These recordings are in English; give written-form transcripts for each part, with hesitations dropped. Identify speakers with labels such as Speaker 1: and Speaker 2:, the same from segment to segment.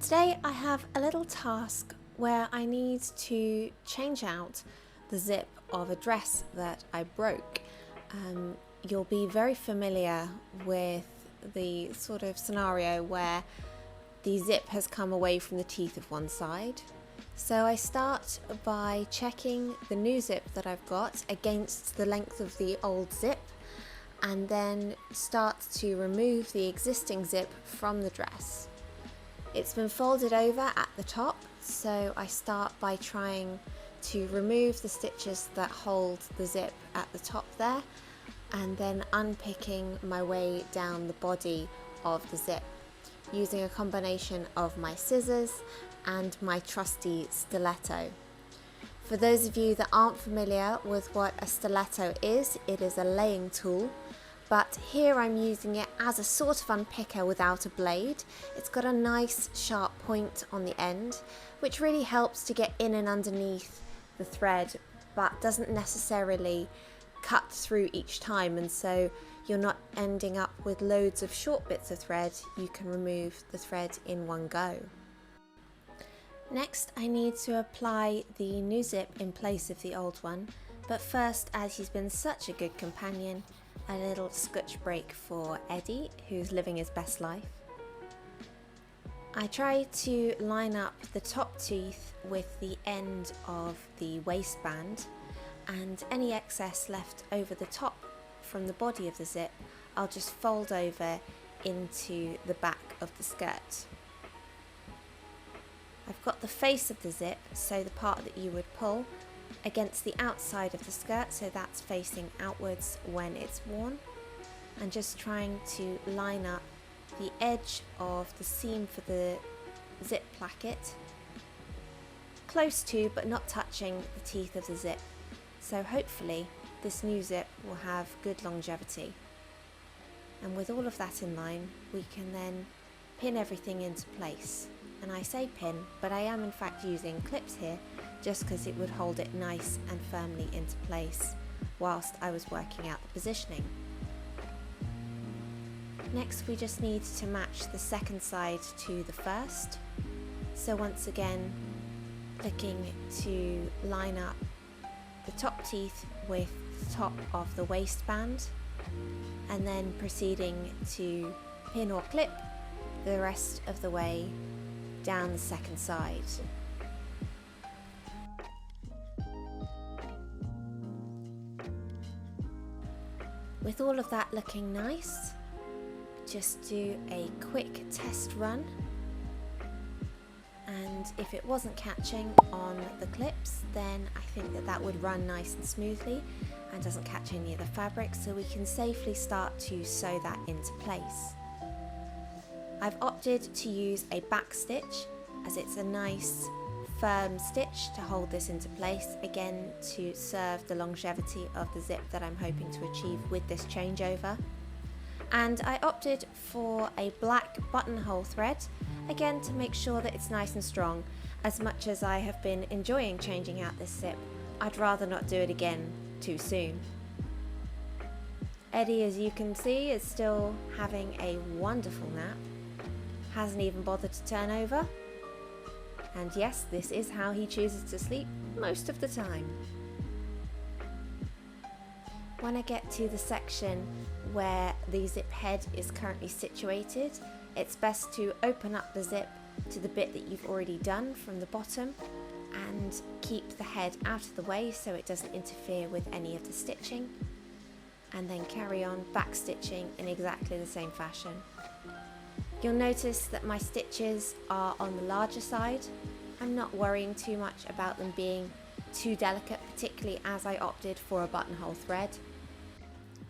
Speaker 1: Today I have a little task where I need to change out the zip of a dress that I broke. You'll be very familiar with the sort of scenario where the zip has come away from the teeth of one side. So I start by checking the new zip that I've got against the length of the old zip, and then start to remove the existing zip from the dress. It's been folded over at the top, so I start by trying to remove the stitches that hold the zip at the top there, and then unpicking my way down the body of the zip using a combination of my scissors and my trusty stiletto. For those of you that aren't familiar with what a stiletto is, it is a laying tool, but here I'm using it as a sort of unpicker without a blade. It's got a nice sharp point on the end, which really helps to get in and underneath the thread, but doesn't necessarily cut through each time, and so you're not ending up with loads of short bits of thread. You can remove the thread in one go. Next, I need to apply the new zip in place of the old one, but first, as he's been such a good companion, a little scotch break for Eddie, who's living his best life. I try to line up the top teeth with the end of the waistband, and any excess left over the top from the body of the zip, I'll just fold over into the back of the skirt. I've got the face of the zip, so the part that you would pull, against the outside of the skirt, so that's facing outwards when it's worn, and just trying to line up the edge of the seam for the zip placket, close to but not touching the teeth of the zip. So hopefully this new zip will have good longevity. And with all of that in line, we can then pin everything into place. And I say pin, but I am in fact using clips here, just because it would hold it nice and firmly into place whilst I was working out the positioning. Next, we just need to match the second side to the first. So once again, looking to line up the top teeth with the top of the waistband, and then proceeding to pin or clip the rest of the way down the second side. With all of that looking nice, just do a quick test run, and if it wasn't catching on the clips, then I think that would run nice and smoothly and doesn't catch any of the fabric, so we can safely start to sew that into place. I've opted to use a back stitch, as it's a nice firm stitch to hold this into place, again to serve the longevity of the zip that I'm hoping to achieve with this changeover. And I opted for a black buttonhole thread, again to make sure that it's nice and strong. As much as I have been enjoying changing out this zip, I'd rather not do it again too soon. Eddie, as you can see, is still having a wonderful nap. Hasn't even bothered to turn over. And yes, this is how he chooses to sleep most of the time. When I get to the section where the zip head is currently situated, it's best to open up the zip to the bit that you've already done from the bottom and keep the head out of the way so it doesn't interfere with any of the stitching, and then carry on back stitching in exactly the same fashion. You'll notice that my stitches are on the larger side. I'm not worrying too much about them being too delicate, particularly as I opted for a buttonhole thread.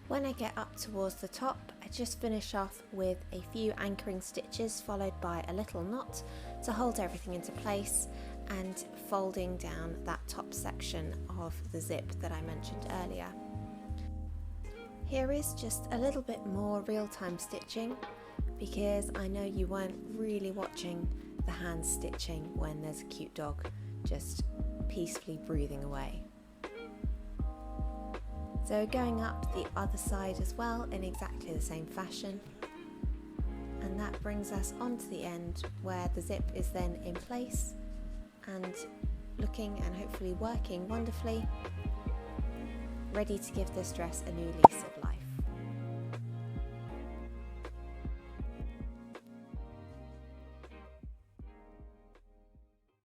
Speaker 1: When I get up towards the top, I just finish off with a few anchoring stitches followed by a little knot to hold everything into place, and folding down that top section of the zip that I mentioned earlier. Here is just a little bit more real-time stitching, because I know you weren't really watching the hand stitching when there's a cute dog just peacefully breathing away. So going up the other side as well in exactly the same fashion, And that brings us on to the end, where the zip is then in place and looking and hopefully working wonderfully, ready to give this dress a new lease of life.